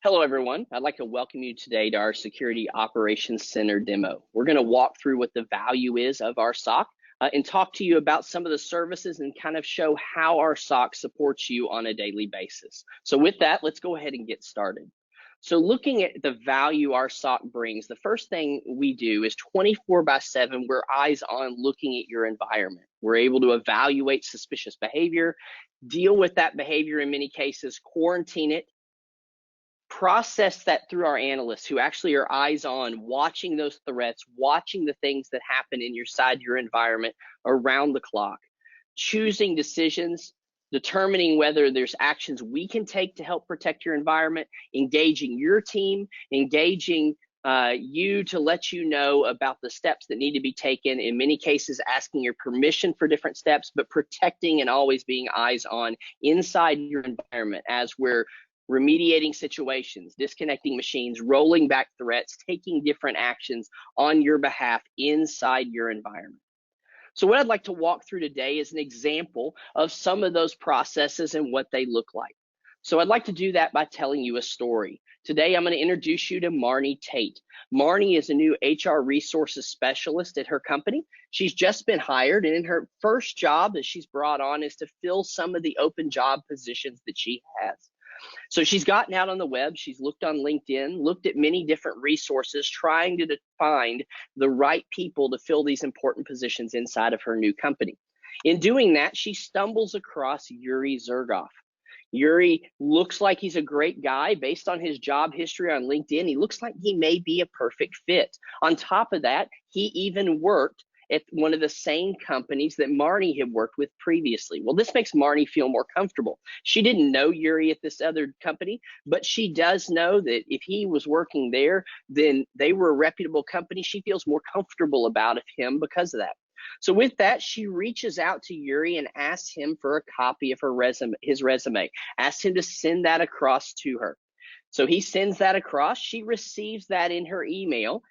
Hello, everyone. I'd like to welcome you today to our Security Operations Center demo. We're going to walk through what the value is of our SOC and talk to you about some of the services and kind of show how our SOC supports you on a daily basis. So with that, let's go ahead and get started. So looking at the value our SOC brings, the first thing we do is 24/7, we're eyes on looking at your environment. We're able to evaluate suspicious behavior, deal with that behavior in many cases, quarantine it, process that through our analysts who actually are eyes on watching those threats, watching the things that happen inside your environment around the clock, choosing decisions, determining whether there's actions we can take to help protect your environment, engaging your team, engaging you to let you know about the steps that need to be taken, in many cases asking your permission for different steps, but protecting and always being eyes on inside your environment as we're remediating situations, disconnecting machines, rolling back threats, taking different actions on your behalf inside your environment. So what I'd like to walk through today is an example of some of those processes and what they look like. So I'd like to do that by telling you a story. Today, I'm going to introduce you to Marnie Tate. Marnie is a new HR resources specialist at her company. She's just been hired, and in her first job that she's brought on is to fill some of the open job positions that she has. So she's gotten out on the web, she's looked on LinkedIn, looked at many different resources, trying to find the right people to fill these important positions inside of her new company. In doing that, she stumbles across Yuri Zergoff. Yuri looks like he's a great guy. Based on his job history on LinkedIn, he looks like he may be a perfect fit. On top of that, he even worked at one of the same companies that Marnie had worked with previously. Well, this makes Marnie feel more comfortable. She didn't know Yuri at this other company, but she does know that if he was working there, then they were a reputable company. She feels more comfortable about him because of that. So with that, she reaches out to Yuri and asks him for a copy of his resume, asks him to send that across to her. So he sends that across. She receives that in her email,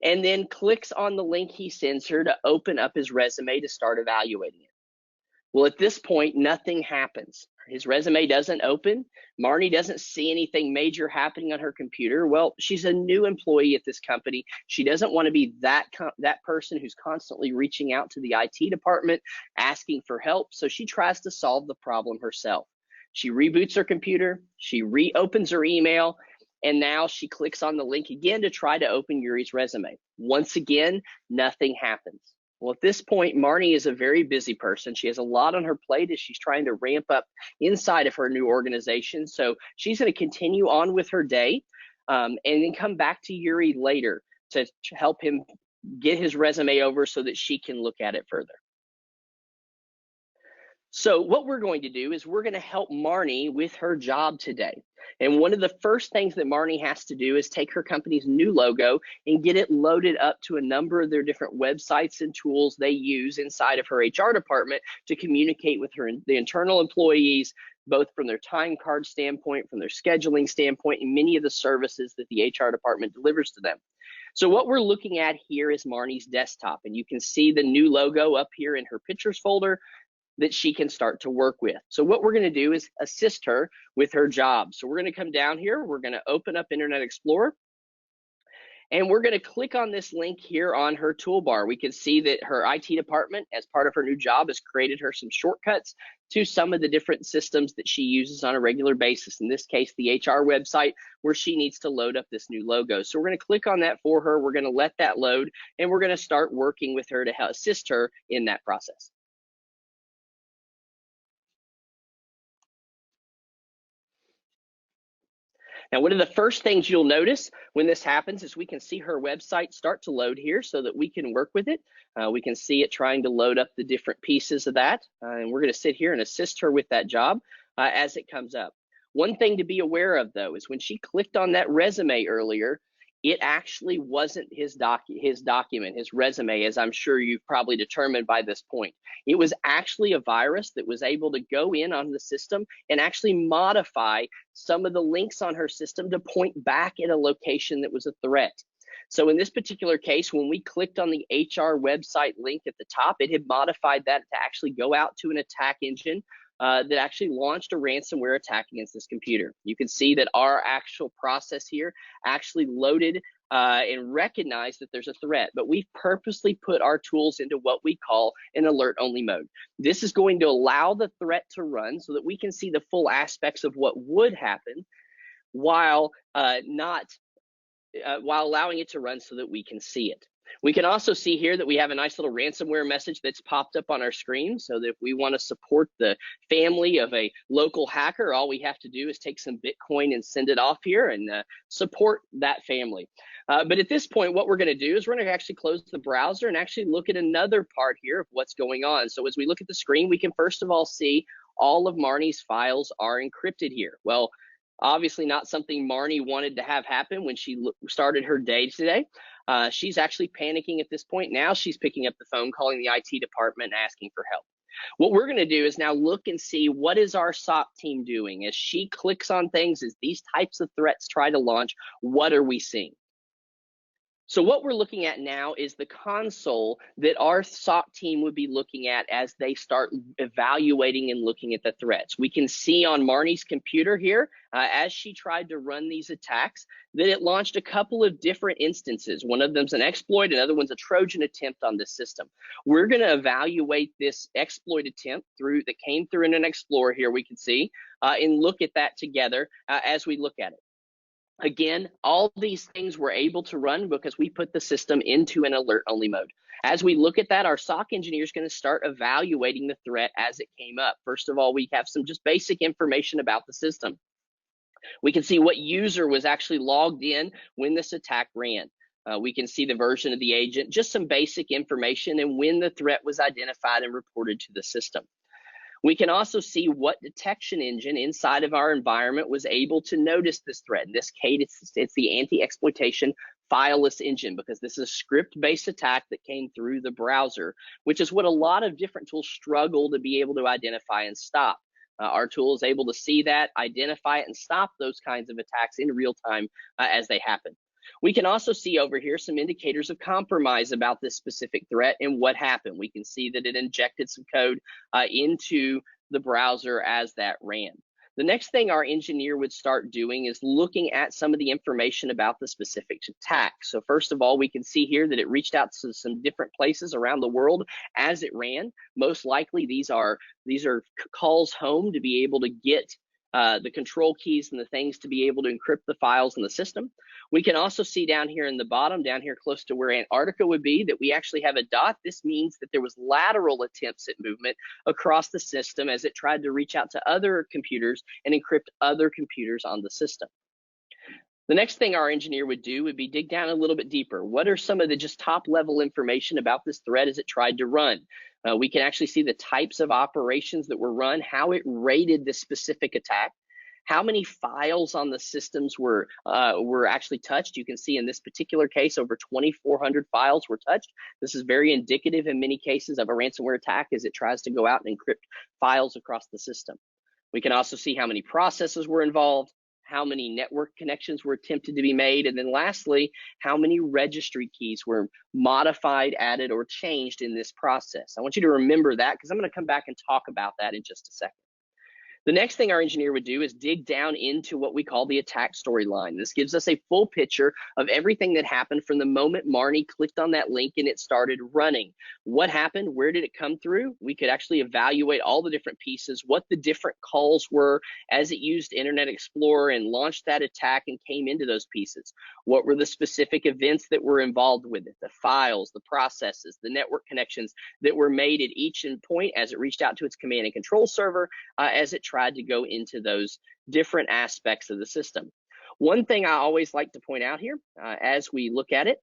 and then clicks on the link he sends her to open up his resume to start evaluating it. Well, at this point, nothing happens. His resume doesn't open. Marnie doesn't see anything major happening on her computer. Well, she's a new employee at this company. She doesn't want to be that person who's constantly reaching out to the IT department, asking for help. So she tries to solve the problem herself. She reboots her computer. She reopens her email. And now she clicks on the link again to try to open Yuri's resume. Once again, nothing happens. Well, at this point, Marnie is a very busy person. She has a lot on her plate as she's trying to ramp up inside of her new organization. So she's going to continue on with her day and then come back to Yuri later to help him get his resume over so that she can look at it further. So what we're going to do is we're going to help Marnie with her job today. And one of the first things that Marnie has to do is take her company's new logo and get it loaded up to a number of their different websites and tools they use inside of her HR department to communicate with the internal employees, both from their time card standpoint, from their scheduling standpoint, and many of the services that the HR department delivers to them. So what we're looking at here is Marnie's desktop, and you can see the new logo up here in her pictures folder that she can start to work with. So what we're going to do is assist her with her job. So we're going to come down here, we're going to open up Internet Explorer, and we're going to click on this link here on her toolbar. We can see that her IT department, as part of her new job, has created her some shortcuts to some of the different systems that she uses on a regular basis. In this case, the HR website, where she needs to load up this new logo. So we're going to click on that for her. We're going to let that load, and we're going to start working with her to help assist her in that process. Now, one of the first things you'll notice when this happens is we can see her website start to load here so that we can work with it. We can see it trying to load up the different pieces of that, and we're going to sit here and assist her with that job as it comes up. One thing to be aware of, though, is when she clicked on that resume earlier, it actually wasn't his document, his resume, as I'm sure you've probably determined by this point. It was actually a virus that was able to go in on the system and actually modify some of the links on her system to point back at a location that was a threat. So in this particular case, when we clicked on the HR website link at the top, it had modified that to actually go out to an attack engine that actually launched a ransomware attack against this computer. You can see that our actual process here actually loaded and recognized that there's a threat, but we've purposely put our tools into what we call an alert-only mode. This is going to allow the threat to run so that we can see the full aspects of what would happen while while allowing it to run so that we can see it. We can also see here that we have a nice little ransomware message that's popped up on our screen, so that if we want to support the family of a local hacker, all we have to do is take some Bitcoin and send it off here and support that family. But at this point, what we're going to do is we're going to actually close the browser and actually look at another part here of what's going on. So as we look at the screen, we can first of all see all of Marnie's files are encrypted here. Well, obviously not something Marnie wanted to have happen when she started her day today. She's actually panicking at this point. Now she's picking up the phone, calling the IT department and asking for help. What we're going to do is now look and see what is our SOC team doing. As she clicks on things, as these types of threats try to launch, what are we seeing? So what we're looking at now is the console that our SOC team would be looking at as they start evaluating and looking at the threats. We can see on Marnie's computer here, as she tried to run these attacks, that it launched a couple of different instances. One of them's an exploit, another one's a Trojan attempt on this system. We're going to evaluate this exploit attempt that came through in an Explorer here, we can see, and look at that together as we look at it. Again, all these things were able to run because we put the system into an alert-only mode. As we look at that, our SOC engineer is going to start evaluating the threat as it came up. First of all, we have some just basic information about the system. We can see what user was actually logged in when this attack ran. We can see the version of the agent, just some basic information, and when the threat was identified and reported to the system. We can also see what detection engine inside of our environment was able to notice this threat. In this case, it's the anti-exploitation fileless engine, because this is a script-based attack that came through the browser, which is what a lot of different tools struggle to be able to identify and stop. Our tool is able to see that, identify it, and stop those kinds of attacks in real time as they happen. We can also see over here some indicators of compromise about this specific threat and what happened. We can see that it injected some code into the browser as that ran. The next thing our engineer would start doing is looking at some of the information about the specific attack. So first of all, we can see here that it reached out to some different places around the world as it ran. Most likely these are calls home to be able to get the control keys and the things to be able to encrypt the files in the system. We can also see down here in the bottom, down here close to where Antarctica would be, that we actually have a dot. This means that there was lateral attempts at movement across the system as it tried to reach out to other computers and encrypt other computers on the system. The next thing our engineer would do would be dig down a little bit deeper. What are some of the just top level information about this threat as it tried to run? We can actually see the types of operations that were run, how it rated this specific attack, how many files on the systems were actually touched. You can see in this particular case, over 2,400 files were touched. This is very indicative in many cases of a ransomware attack as it tries to go out and encrypt files across the system. We can also see how many processes were involved, how many network connections were attempted to be made, and then lastly, how many registry keys were modified, added, or changed in this process. I want you to remember that because I'm going to come back and talk about that in just a second. The next thing our engineer would do is dig down into what we call the attack storyline. This gives us a full picture of everything that happened from the moment Marnie clicked on that link and it started running. What happened? Where did it come through? We could actually evaluate all the different pieces, what the different calls were as it used Internet Explorer and launched that attack and came into those pieces. What were the specific events that were involved with it? The files, the processes, the network connections that were made at each point as it reached out to its command and control server as it tried to go into those different aspects of the system. One thing I always like to point out here as we look at it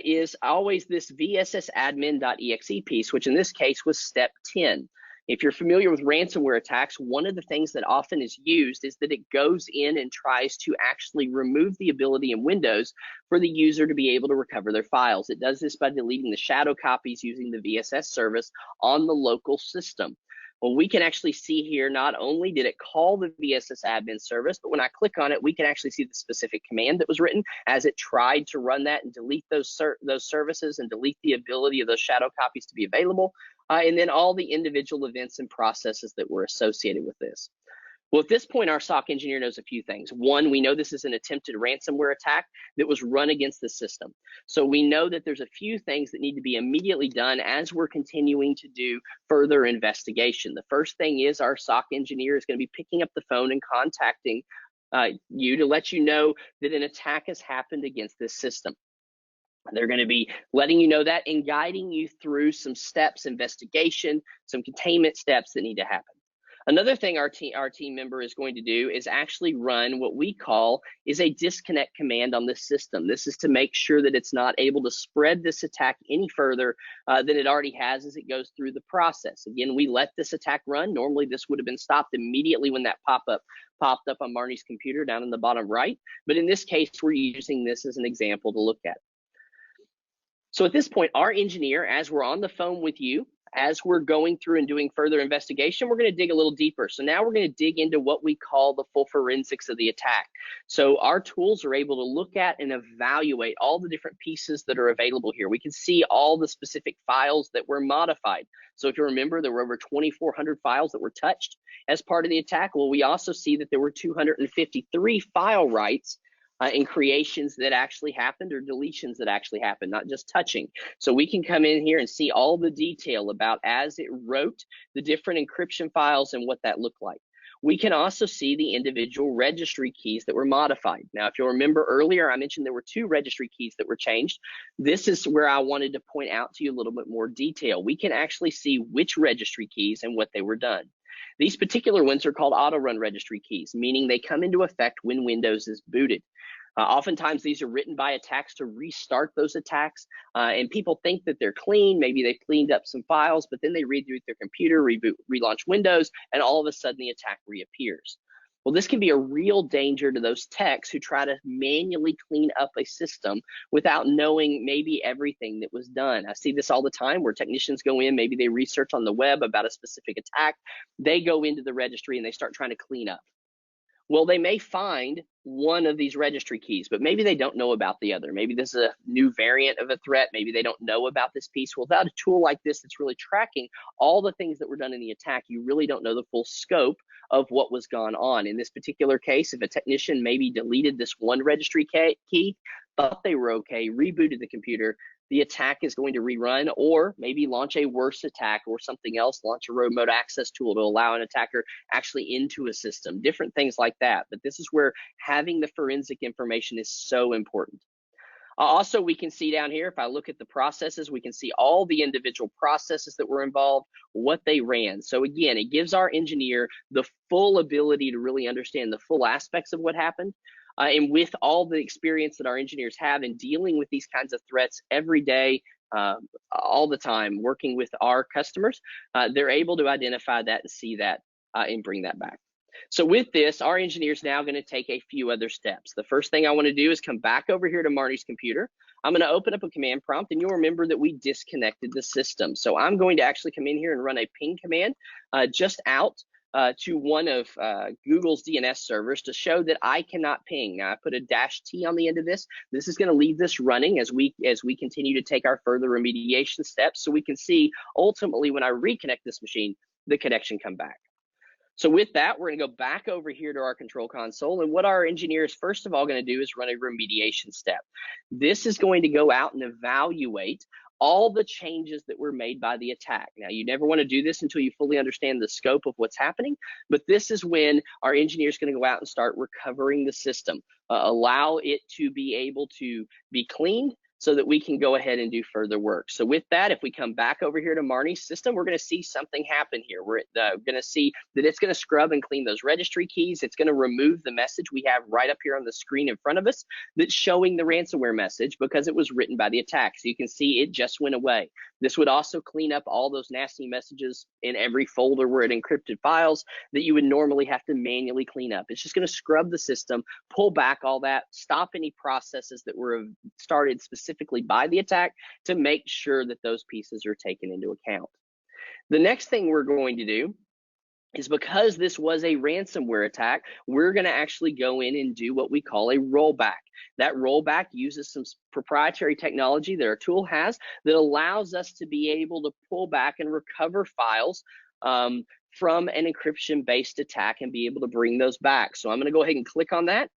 is always this vssadmin.exe piece, which in this case was step 10. If you're familiar with ransomware attacks, one of the things that often is used is that it goes in and tries to actually remove the ability in Windows for the user to be able to recover their files. It does this by deleting the shadow copies using the VSS service on the local system. Well, we can actually see here, not only did it call the VSS admin service, but when I click on it, we can actually see the specific command that was written as it tried to run that and delete those services and delete the ability of those shadow copies to be available. and then all the individual events and processes that were associated with this. Well, at this point, our SOC engineer knows a few things. One, we know this is an attempted ransomware attack that was run against the system. So we know that there's a few things that need to be immediately done as we're continuing to do further investigation. The first thing is our SOC engineer is going to be picking up the phone and contacting you to let you know that an attack has happened against this system. They're going to be letting you know that and guiding you through some steps, investigation, some containment steps that need to happen. Another thing our team member is going to do is actually run what we call is a disconnect command on this system. This is to make sure that it's not able to spread this attack any further than it already has as it goes through the process. Again, we let this attack run. Normally, this would have been stopped immediately when that pop-up popped up on Marnie's computer down in the bottom right. But in this case, we're using this as an example to look at. So at this point, our engineer, as we're on the phone with you, as we're going through and doing further investigation, we're going to dig a little deeper. So now we're going to dig into what we call the full forensics of the attack. So our tools are able to look at and evaluate all the different pieces that are available here. We can see all the specific files that were modified. So if you remember, there were over 2,400 files that were touched as part of the attack. Well, we also see that there were 253 file writes and creations that actually happened or deletions that actually happened, not just touching. So we can come in here and see all the detail about as it wrote the different encryption files and what that looked like. We can also see the individual registry keys that were modified. Now, if you'll remember earlier, I mentioned there were 2 registry keys that were changed. This is where I wanted to point out to you a little bit more detail. We can actually see which registry keys and what they were done. These particular ones are called auto-run registry keys, meaning they come into effect when Windows is booted. Oftentimes, these are written by attacks to restart those attacks, and people think that they're clean. Maybe they cleaned up some files, but then they reboot their computer, relaunch Windows, and all of a sudden the attack reappears. Well, this can be a real danger to those techs who try to manually clean up a system without knowing maybe everything that was done. I see this all the time where technicians go in, maybe they research on the web about a specific attack. They go into the registry and they start trying to clean up. Well, they may find one of these registry keys, but maybe they don't know about the other. Maybe this is a new variant of a threat. Maybe they don't know about this piece. Well, without a tool like this that's really tracking all the things that were done in the attack, you really don't know the full scope of what was gone on. In this particular case, if a technician maybe deleted this one registry key, thought they were okay, rebooted the computer, the attack is going to rerun, or maybe launch a worse attack or something else, launch a remote access tool to allow an attacker actually into a system, different things like that. But this is where having the forensic information is so important. Also, we can see down here, if I look at the processes, we can see all the individual processes that were involved, what they ran. So again, it gives our engineer the full ability to really understand the full aspects of what happened. And with all the experience that our engineers have in dealing with these kinds of threats every day, all the time, working with our customers, they're able to identify that and see that and bring that back. So with this, our engineer's now going to take a few other steps. The first thing I want to do is come back over here to Marnie's computer. I'm going to open up a command prompt, and you'll remember that we disconnected the system. So I'm going to actually come in here and run a ping command just out to one of Google's DNS servers to show that I cannot ping. Now I put a -T on the end of this. This is going to leave this running as we continue to take our further remediation steps, so we can see ultimately when I reconnect this machine, the connection come back. So with that, we're going to go back over here to our control console, and what our engineer is first of all going to do is run a remediation step. This is going to go out and evaluate all the changes that were made by the attack. Now, you never want to do this until you fully understand the scope of what's happening, but this is when our engineer is going to go out and start recovering the system, allow it to be able to be cleaned so that we can go ahead and do further work. So with that, if we come back over here to Marnie's system, we're going to see something happen here. We're going to see that it's going to scrub and clean those registry keys. It's going to remove the message we have right up here on the screen in front of us that's showing the ransomware message because it was written by the attack. So you can see it just went away. This would also clean up all those nasty messages in every folder where it encrypted files that you would normally have to manually clean up. It's just going to scrub the system, pull back all that, stop any processes that were started specifically by the attack to make sure that those pieces are taken into account. The next thing we're going to do is because this was a ransomware attack, we're going to actually go in and do what we call a rollback. That rollback uses some proprietary technology that our tool has that allows us to be able to pull back and recover files from an encryption-based attack and be able to bring those back. So I'm going to go ahead and click on that.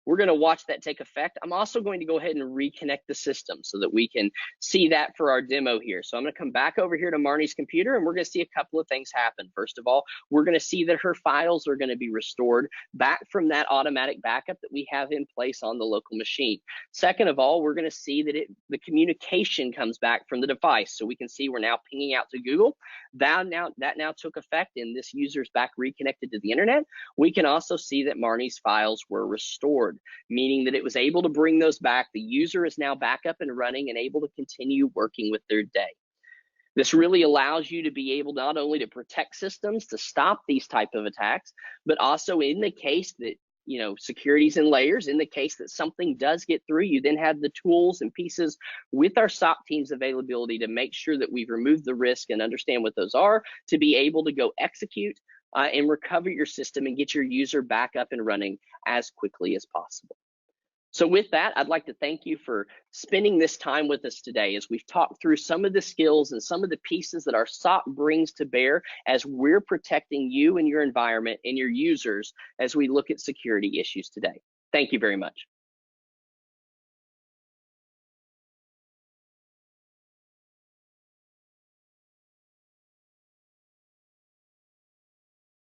We're going to watch that take effect. I'm also going to go ahead and reconnect the system so that we can see that for our demo here. So I'm going to come back over here to Marnie's computer, and we're going to see a couple of things happen. First of all, we're going to see that her files are going to be restored back from that automatic backup that we have in place on the local machine. Second of all, we're going to see that the communication comes back from the device. So we can see we're now pinging out to Google. That now took effect, and this user's back reconnected to the internet. We can also see that Marnie's files were restored, meaning that it was able to bring those back. The user is now back up and running and able to continue working with their day. This really allows you to be able not only to protect systems to stop these type of attacks, but also in the case that, you know, security's in layers, in the case that something does get through, you then have the tools and pieces with our SOC team's availability to make sure that we've removed the risk and understand what those are, to be able to go execute and recover your system and get your user back up and running as quickly as possible. So with that, I'd like to thank you for spending this time with us today as we've talked through some of the skills and some of the pieces that our SOC brings to bear as we're protecting you and your environment and your users as we look at security issues today. Thank you very much.